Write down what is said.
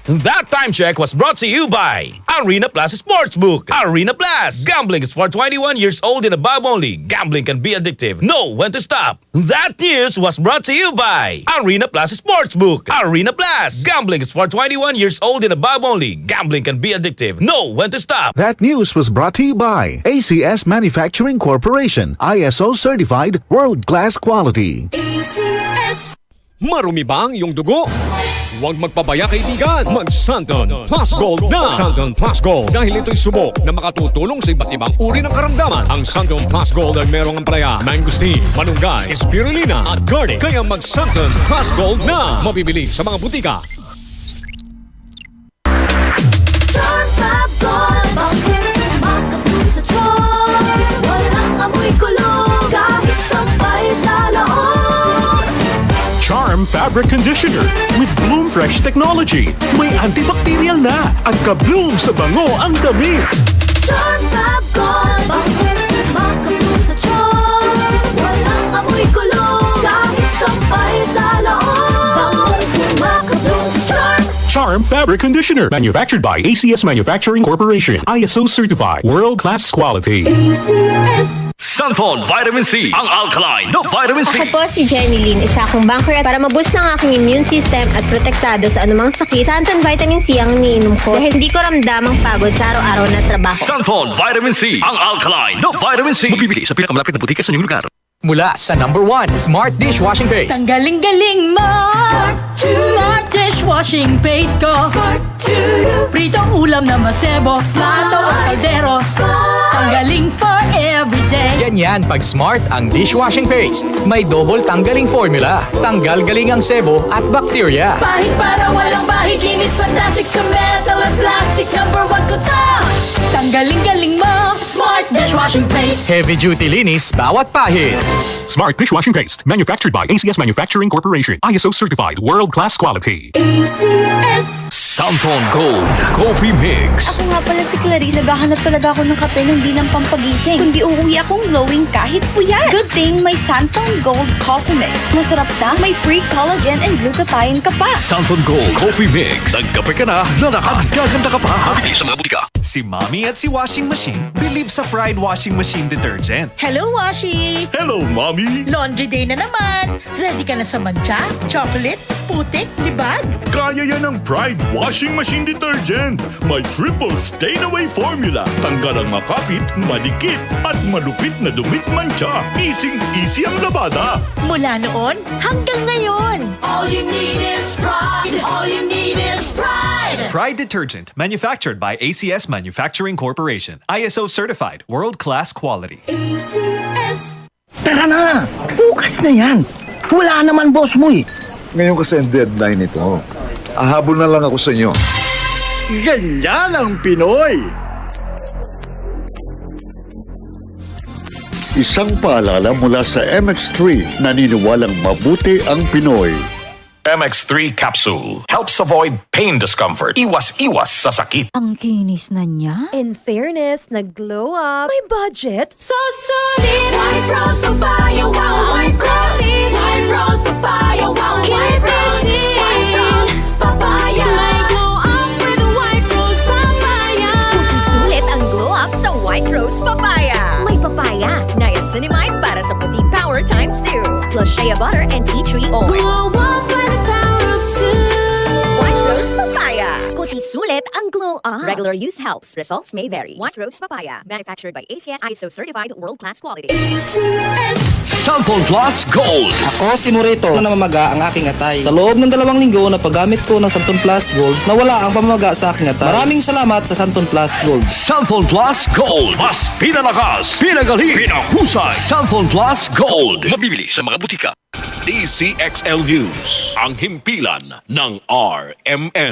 That time check was brought to you by Arena Plus Sportsbook. Arena Plus. Gambling is for 21 years old and above only. Gambling can be addictive. Know when to stop. That news was brought to you by Arena Plus Sportsbook. Arena Plus. Gambling is for 21 years old and above only. Gambling can be addictive. Know when to stop. That news was brought to you by ACS Manufacturing Corporation. ISO certified world-class quality. ACS. Marumi ba ang iyong dugo? Huwag magpabaya kaibigan, mag-Santon Plus Gold na! Santon Plus Gold dahil ito'y subok na makatutulong sa iba't ibang uri ng karamdaman. Ang Santon Plus Gold ay merong ampalaya, mangosteen, manunggay, spirulina at garlic. Kaya mag-Santon Plus Gold na! Mabibili sa mga butika. Charm Fab Gold. Bakit makabloom sa charm? Walang amoy kulong kahit sabay sa loob. Charm Fabric Conditioner with Bloom Fresh Technology. May antibacterial na at ka-bloom sa bango ang damit. Charm Fab Gold. Bakit makabloom sa charm? Walang amoy kulong kahit sabay sa loob. Bangong makabloom sa charm. Charm Fabric Conditioner. Manufactured by ACS Manufacturing Corporation. ISO certified. World-class quality. ACS. Santon Vitamin C. Ang alkaline no vitamin C. Ako po si Jenny Lynn, isa akong banker at para maboost ng aking immune system at protektado sa anumang sakit, Santon Vitamin C ang iniinom ko dahil hindi ko ramdam ang pagod sa araw-araw na trabaho. Santon Vitamin C. Ang alkaline no vitamin C. Mabibili sa pinakamalapit na butika sa inyong lugar. Mula sa #1 Smart Dishwashing Paste. Ang galing-galing mo! Smart dishwashing paste ko! Pritong ulam na masebo, plato at kaldero. Tanggaling for everyday. Ganyan pag Smart ang dishwashing paste. May double tanggaling formula. Tanggal galing ang sebo at bakterya. Bahid para walang bahid, linis fantastic sa metal at plastic. #1 ko to! Tanggaling-galing mo! Smart dishwashing paste. Heavy duty linis bawat pahid. Smart Dishwashing Paste. Manufactured by ACS Manufacturing Corporation. ISO certified. World-class quality. ACS. Santon Gold Coffee Mix. Ako nga pala si Clarice. Naghahanap talaga ako ng kape ng bilang pampagising. Kundi uuwi akong glowing kahit puyat. Good thing may Santon Gold Coffee Mix. Masarap na, may free collagen and glutathione ka pa. Santon Gold Coffee Mix. Nagkape ka na, lalakas, gaganda ka pa. Mabibili sa mga butika. Si Mommy at si Washing Machine believe sa Pride Washing Machine Detergent. Hello, Washi! Hello, Mommy! Laundry day na naman! Ready ka na sa mancha, chocolate, putik, libag? Kaya yan ang Pride Washing Machine Detergent. May triple stain-away formula. Tanggal ang makapit, madikit, at malupit na dumit mancha. Easy-easy ang labada. Mula noon hanggang ngayon. All you need is pride. All you need is pride. Pride Detergent, manufactured by ACS Manufacturing Corporation. ISO certified, world-class quality. ACS. Tara na! Bukas na yan! Wala naman boss mo eh! Ngayon kasi ang deadline ito. Ahabol na lang ako sa inyo. Ganyan ang Pinoy! Isang paalala mula sa MX3, naniniwalang mabuti ang Pinoy. MX3 Capsule helps avoid pain discomfort. Iwas-iwas sa sakit. Ang kinis na niya. In fairness, nag-glow up. May budget. So solid. White Rose Papaya. Wow. White Rose. White Rose Papaya. Wow. White Rose. White Rose Papaya. May glow up with White Rose Papaya. Puti sulit ang glow up sa White Rose Papaya. May papaya, niacinamide para sa puti power times 2. Plus shea butter and tea tree oil. Glow up with the power of 2. White Rose Papaya. Puti sulit ang glow up. Regular use helps. Results may vary. White Rose Papaya. Manufactured by ACS ISO certified world-class quality. ACS. Santon Plus Gold. Ako si Morito na namamaga ang aking atay. Sa loob ng 2 linggo na paggamit ko ng Santon Plus Gold, nawala ang pamamaga sa aking atay. Maraming salamat sa Santon Plus Gold. Santon Plus Gold. Mas pinalakas, pinagaling, pinahusay. Santon Plus Gold. Mabibili sa mga butika. DCXL News. Ang himpilan ng RMN.